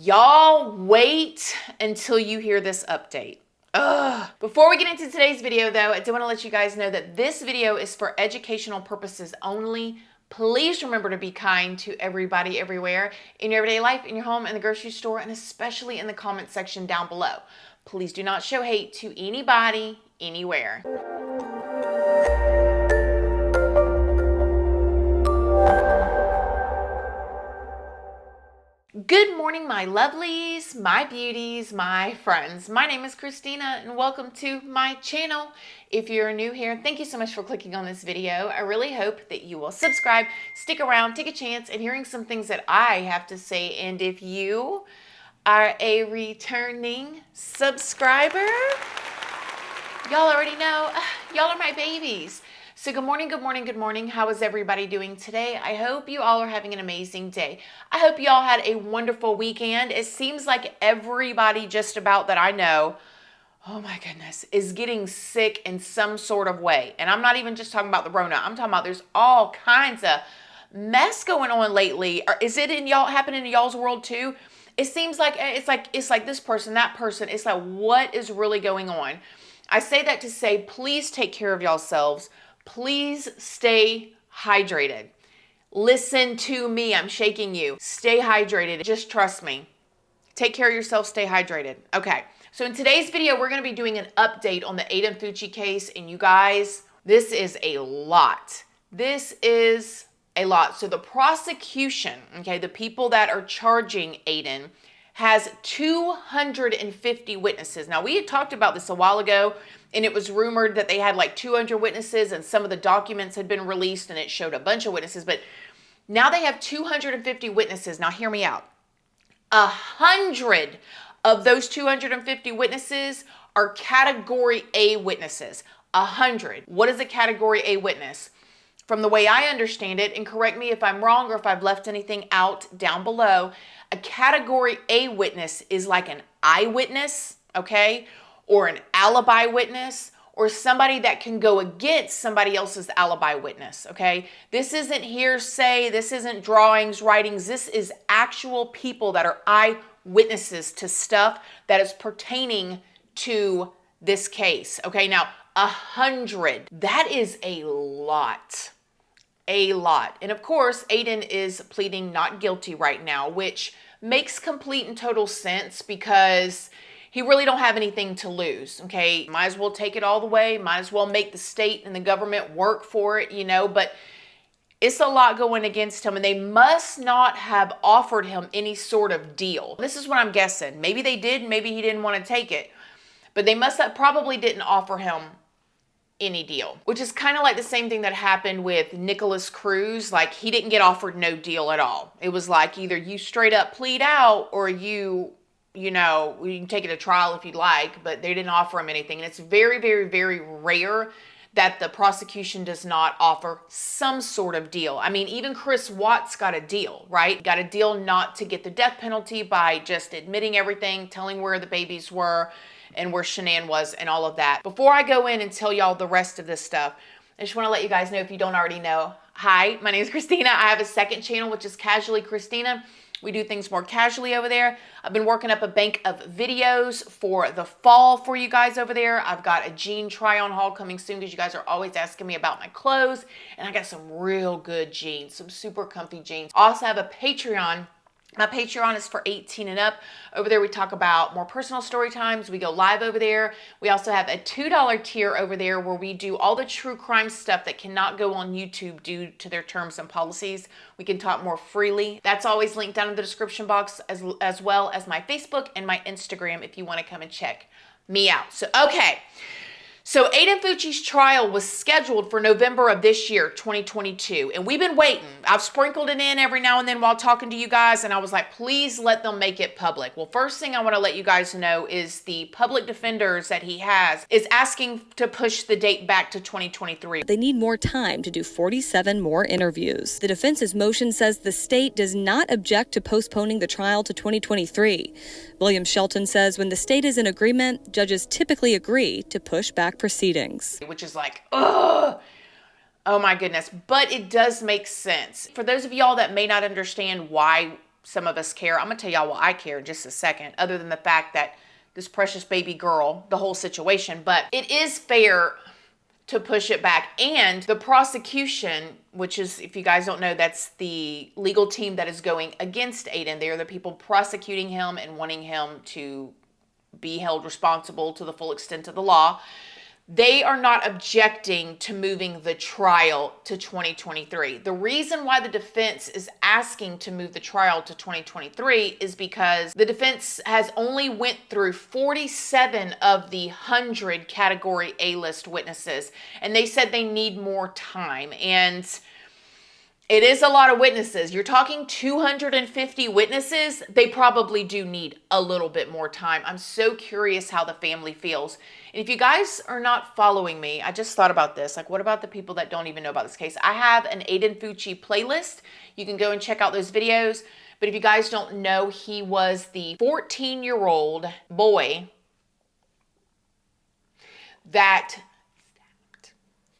Y'all wait until you hear this update. Ugh. Before we get into today's video though, I do want to let you guys know that this video is for educational purposes only. Please remember to be kind to everybody everywhere in your everyday life, in your home, in the grocery store, and especially in the comment section down below. Please do not show hate to anybody, anywhere. Good morning, my lovelies, my beauties, my friends. My name is Christina and welcome to my channel. If you're new here, thank you so much for clicking on this video. I really hope that you will subscribe, stick around, take a chance in hearing some things that I have to say. And if you are a returning subscriber, y'all already know, y'all are my babies. So good morning, good morning, good morning. How is everybody doing today? I hope you all are having an amazing day. I hope you all had a wonderful weekend. It seems like everybody just about that I know, oh my goodness, is getting sick in some sort of way. And I'm not even just talking about the Rona. I'm talking about there's all kinds of mess going on lately. Or is it in y'all happening in y'all's world too? It seems like it's like this person, that person. It's like, what is really going on? I say that to say, please take care of yourselves. Please stay hydrated. Listen to me. I'm shaking you. Stay hydrated. Just trust me. Take care of yourself. Stay hydrated. Okay. So in today's video, we're going to be doing an update on the Aiden Fucci case. And you guys, this is a lot. This is a lot. So the prosecution, okay, the people that are charging Aiden, has 250 witnesses. Now, we had talked about this a while ago, and it was rumored that they had like 200 witnesses, and some of the documents had been released, and it showed a bunch of witnesses. But now they have 250 witnesses. Now, hear me out. 100 of those 250 witnesses are Category A witnesses. 100. What is a Category A witness? From the way I understand it, and correct me if I'm wrong or if I've left anything out down below, a Category A witness is like an eyewitness, okay, or an alibi witness, or somebody that can go against somebody else's alibi witness, okay? This isn't hearsay, this isn't drawings, writings, this is actual people that are eyewitnesses to stuff that is pertaining to this case, okay? Now, 100, that is a lot. A lot. And of course, Aiden is pleading not guilty right now, which makes complete and total sense because he really don't have anything to lose, okay? Might as well take it all the way. Might as well make the state and the government work for it, you know, but it's a lot going against him, and they must not have offered him any sort of deal. This is what I'm guessing. Maybe they did, maybe he didn't want to take it, but they must have probably didn't offer him any deal, which is kind of like the same thing that happened with Nicholas Cruz. Like, he didn't get offered no deal at all. It was like either you straight up plead out or you know, you can take it to trial if you'd like, but they didn't offer him anything. And it's very, very, very rare that the prosecution does not offer some sort of deal. I mean, even Chris Watts got a deal, right? Got a deal not to get the death penalty by just admitting everything, telling where the babies were, and where Shanann was and all of that. Before I go in and tell y'all the rest of this stuff, I just want to let you guys know, if you don't already know, hi, my name is Christina. I have a second channel, which is Casually Christina. We do things more casually over there. I've been working up a bank of videos for the fall for you guys over there. I've got a jean try-on haul coming soon because you guys are always asking me about my clothes. And I got some real good jeans, some super comfy jeans. I also have a Patreon. My Patreon is for 18 and up. Over there, we talk about more personal story times. We go live over there. We also have a $2 tier over there where we do all the true crime stuff that cannot go on YouTube due to their terms and policies. We can talk more freely. That's always linked down in the description box, as well as my Facebook and my Instagram if you want to come and check me out. So, okay. So Aiden Fucci's trial was scheduled for November of this year, 2022. And we've been waiting. I've sprinkled it in every now and then while talking to you guys. And I was like, please let them make it public. Well, first thing I want to let you guys know is the public defenders that he has is asking to push the date back to 2023. They need more time to do 47 more interviews. The defense's motion says the state does not object to postponing the trial to 2023. William Shelton says when the state is in agreement, judges typically agree to push back proceedings. Which is like, ugh. Oh my goodness. But it does make sense. For those of y'all that may not understand why some of us care. I'm going to tell y'all why I care in just a second, other than the fact that this precious baby girl, the whole situation. But it is fair to push it back. And the prosecution, which is, if you guys don't know, that's the legal team that is going against Aiden. They are the people prosecuting him and wanting him to be held responsible to the full extent of the law. They are not objecting to moving the trial to 2023. The reason why the defense is asking to move the trial to 2023 is because the defense has only went through 47 of the 100 category A-list witnesses, and they said they need more time. And it is a lot of witnesses. You're talking 250 witnesses. They probably do need a little bit more time. I'm so curious how the family feels. And if you guys are not following me, I just thought about this. Like, what about the people that don't even know about this case? I have an Aiden Fucci playlist. You can go and check out those videos. But if you guys don't know, he was the 14-year-old boy that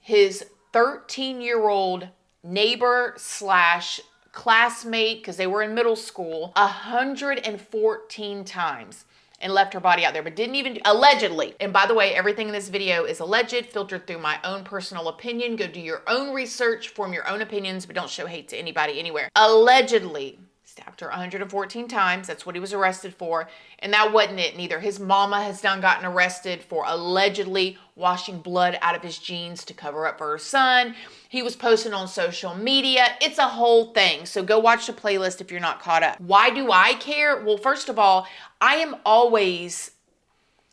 his 13-year-old neighbor slash classmate, because they were in middle school, 114 times and left her body out there, but didn't even, allegedly. And by the way, everything in this video is alleged, filtered through my own personal opinion. Go do your own research, form your own opinions, but don't show hate to anybody anywhere. Allegedly stabbed her 114 times. That's what he was arrested for. And that wasn't it neither. His mama has gotten arrested for allegedly washing blood out of his jeans to cover up for her son. He was posting on social media. It's a whole thing. So go watch the playlist if you're not caught up. Why do I care? Well, first of all, I am always,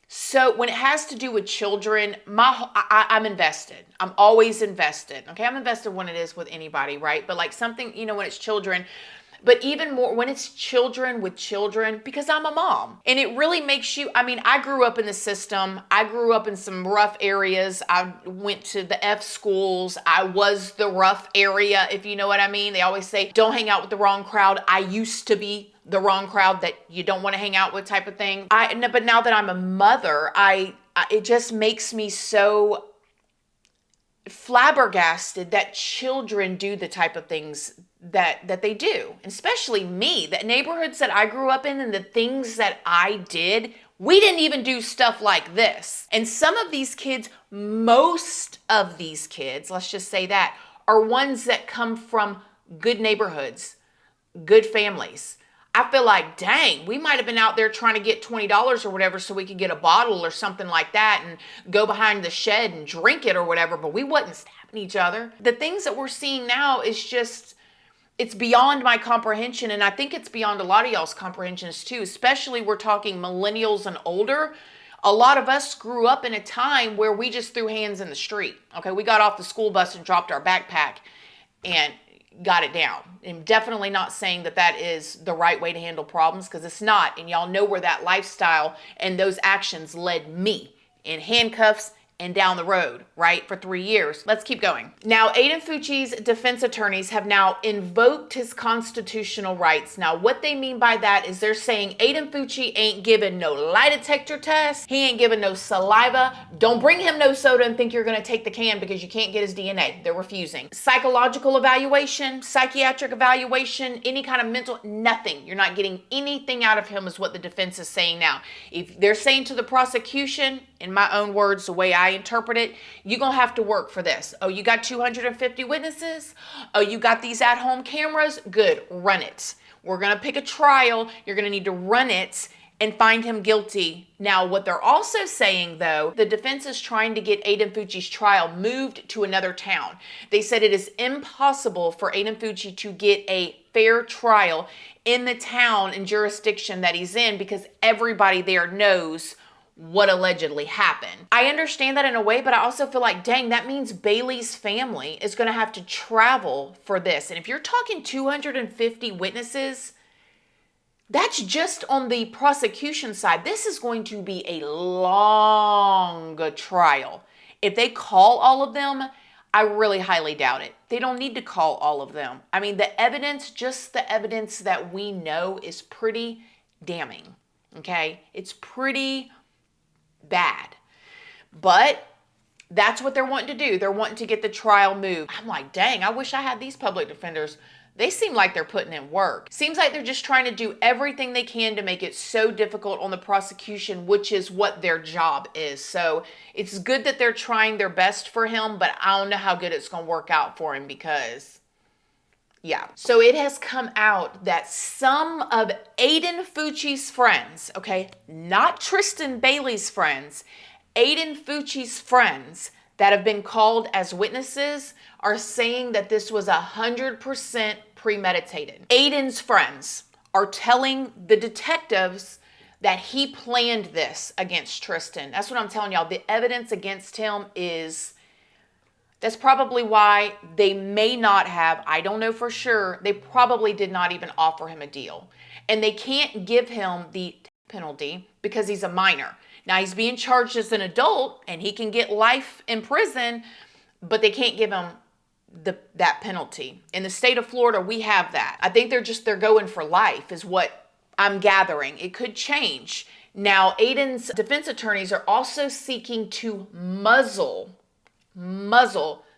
so when it has to do with children, I'm invested. I'm always invested. Okay, I'm invested when it is with anybody, right? But like something, when it's children, but even more when it's children with children, because I'm a mom. And it really makes you, I grew up in the system. I grew up in some rough areas. I went to the F schools. I was the rough area, if you know what I mean. They always say, don't hang out with the wrong crowd. I used to be the wrong crowd that you don't want to hang out with type of thing. But now that I'm a mother, it just makes me so flabbergasted that children do the type of things that they do, especially me. The neighborhoods that I grew up in and the things that I did, we didn't even do stuff like this. And some of these kids, most of these kids, let's just say that, are ones that come from good neighborhoods, good families. I feel like, dang, we might have been out there trying to get $20 or whatever so we could get a bottle or something like that and go behind the shed and drink it or whatever, but we wasn't stabbing each other. The things that we're seeing now is just, it's beyond my comprehension, and I think it's beyond a lot of y'all's comprehensions too, especially we're talking millennials and older. A lot of us grew up in a time where we just threw hands in the street. Okay, we got off the school bus and dropped our backpack and got it down. I'm definitely not saying that that is the right way to handle problems, because it's not. And y'all know where that lifestyle and those actions led me, in handcuffs and down the road, right, for 3 years. Let's keep going. Now, Aiden Fucci's defense attorneys have now invoked his constitutional rights. Now, what they mean by that is they're saying Aiden Fucci ain't giving no lie detector test. He ain't giving no saliva. Don't bring him no soda and think you're going to take the can because you can't get his DNA. They're refusing. Psychological evaluation, psychiatric evaluation, any kind of mental, nothing. You're not getting anything out of him is what the defense is saying now. If they're saying to the prosecution, in my own words, the way I interpret it, you're going to have to work for this. Oh, you got 250 witnesses? Oh, you got these at-home cameras? Good, run it. We're going to pick a trial. You're going to need to run it and find him guilty. Now, what they're also saying, though, the defense is trying to get Aiden Fucci's trial moved to another town. They said it is impossible for Aiden Fucci to get a fair trial in the town and jurisdiction that he's in because everybody there knows what allegedly happened. I understand that in a way, but I also feel like, dang, that means Bailey's family is going to have to travel for this. And if you're talking 250 witnesses, that's just on the prosecution side. This is going to be a long trial. If they call all of them, I really highly doubt it. They don't need to call all of them. I mean, the evidence, just the evidence that we know is pretty damning, okay? It's pretty bad. But that's what they're wanting to do. They're wanting to get the trial moved. I'm like, dang, I wish I had these public defenders. they seem like they're putting in work. Seems like they're just trying to do everything they can to make it so difficult on the prosecution, which is what their job is. So it's good that they're trying their best for him, but I don't know how good it's going to work out for him because, yeah. So it has come out that some of Aiden Fucci's friends, okay, not Tristyn Baileys' friends, Aiden Fucci's friends that have been called as witnesses are saying that this was 100% premeditated. Aiden's friends are telling the detectives that he planned this against Tristyn. That's what I'm telling y'all. The evidence against him that's probably why they may not have, I don't know for sure, they probably did not even offer him a deal. And they can't give him the penalty because he's a minor. Now, he's being charged as an adult and he can get life in prison, but they can't give him that penalty. In the state of Florida, we have that. I think they're going for life is what I'm gathering. It could change. Now, Aiden's defense attorneys are also seeking to muzzle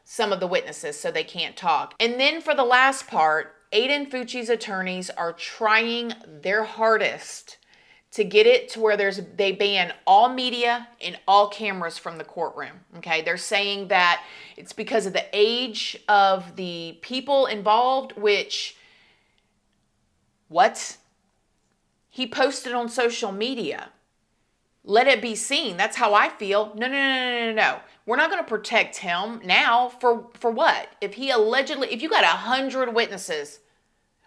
some of the witnesses so they can't talk. And then for the last part, Aiden Fucci's attorneys are trying their hardest to get it to where they ban all media and all cameras from the courtroom. Okay, they're saying that it's because of the age of the people involved, which, what? He posted on social media. Let it be seen. That's how I feel. No. We're not going to protect him now for what? If you got 100 witnesses,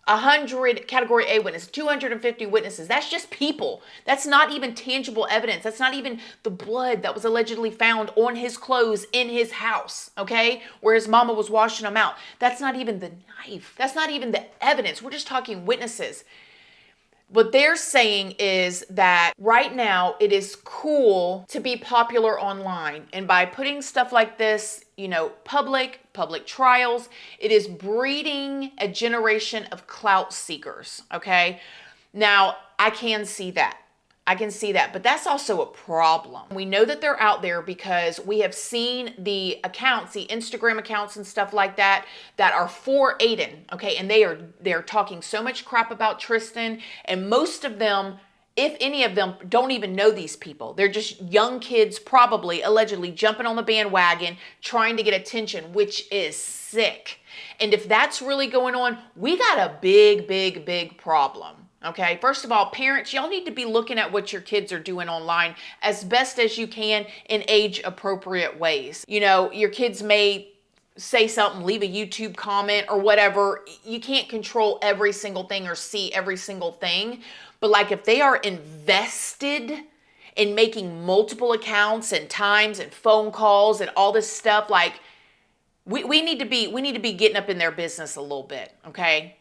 100 category A witnesses, 250 witnesses, that's just people. That's not even tangible evidence. That's not even the blood that was allegedly found on his clothes in his house, okay? Where his mama was washing them out. That's not even the knife. That's not even the evidence. We're just talking witnesses. What they're saying is that right now it is cool to be popular online. And by putting stuff like this, public trials, it is breeding a generation of clout seekers, okay? Now, I can see that. But that's also a problem. We know that they're out there because we have seen the accounts, the Instagram accounts and stuff like that are for Aiden, okay? And they're talking so much crap about Tristyn, and most of them, if any of them, don't even know these people. They're just young kids, probably, allegedly jumping on the bandwagon, trying to get attention, which is sick. And if that's really going on, we got a big problem. Okay, first of all, parents, y'all need to be looking at what your kids are doing online as best as you can in age-appropriate ways. Your kids may say something, leave a YouTube comment or whatever. You can't control every single thing or see every single thing. But like if they are invested in making multiple accounts and times and phone calls and all this stuff, like we need to be getting up in their business a little bit, okay?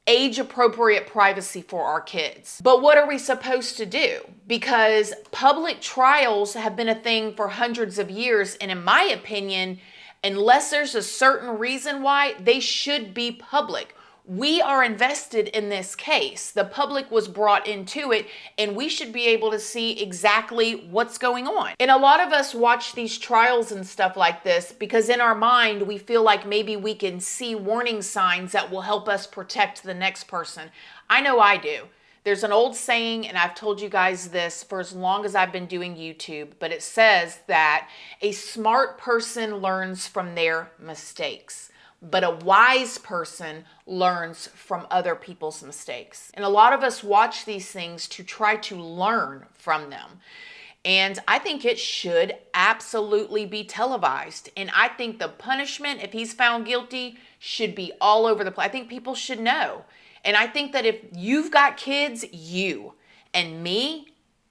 Age-appropriate privacy for our kids. But what are we supposed to do? Because public trials have been a thing for hundreds of years, and in my opinion, unless there's a certain reason why, they should be public. We are invested in this case. The public was brought into it, and we should be able to see exactly what's going on. And a lot of us watch these trials and stuff like this because in our mind, we feel like maybe we can see warning signs that will help us protect the next person. I know I do. There's an old saying, and I've told you guys this for as long as I've been doing YouTube, but it says that a smart person learns from their mistakes, but a wise person learns from other people's mistakes. And a lot of us watch these things to try to learn from them. And I think it should absolutely be televised. And I think the punishment, if he's found guilty, should be all over the place. I think people should know. And I think that if you've got kids, you and me,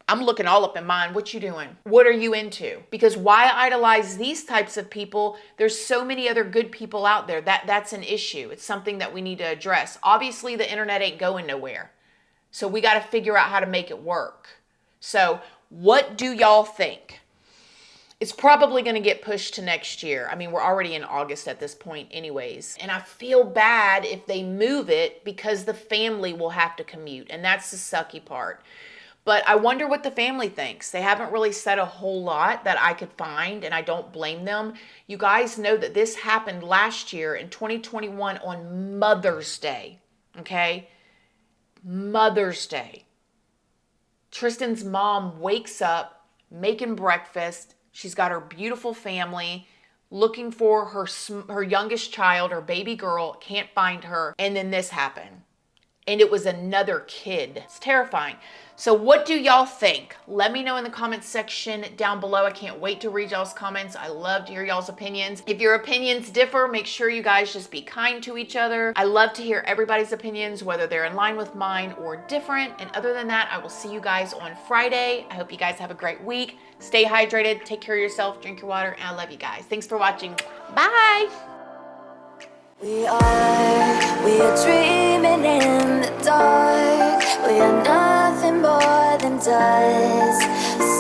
I'm looking all up in mine. What you doing? What are you into? Because why idolize these types of people? There's so many other good people out there. That's an issue. It's something that we need to address. Obviously, the internet ain't going nowhere. So we got to figure out how to make it work. So what do y'all think? It's probably going to get pushed to next year. I mean, we're already in August at this point anyways. And I feel bad if they move it because the family will have to commute. And that's the sucky part. But I wonder what the family thinks. They haven't really said a whole lot that I could find, and I don't blame them. You guys know that this happened last year in 2021 on Mother's Day, okay? Mother's Day. Tristyn's mom wakes up, making breakfast. She's got her beautiful family, looking for her youngest child, her baby girl, can't find her, and then this happened. And it was another kid. It's terrifying. So what do y'all think? Let me know in the comments section down below. I can't wait to read y'all's comments. I love to hear y'all's opinions. If your opinions differ, make sure you guys just be kind to each other. I love to hear everybody's opinions, whether they're in line with mine or different. And other than that, I will see you guys on Friday. I hope you guys have a great week. Stay hydrated, take care of yourself, drink your water, and I love you guys. Thanks for watching. Bye. We are dreaming in the dark. We are nothing more than dust.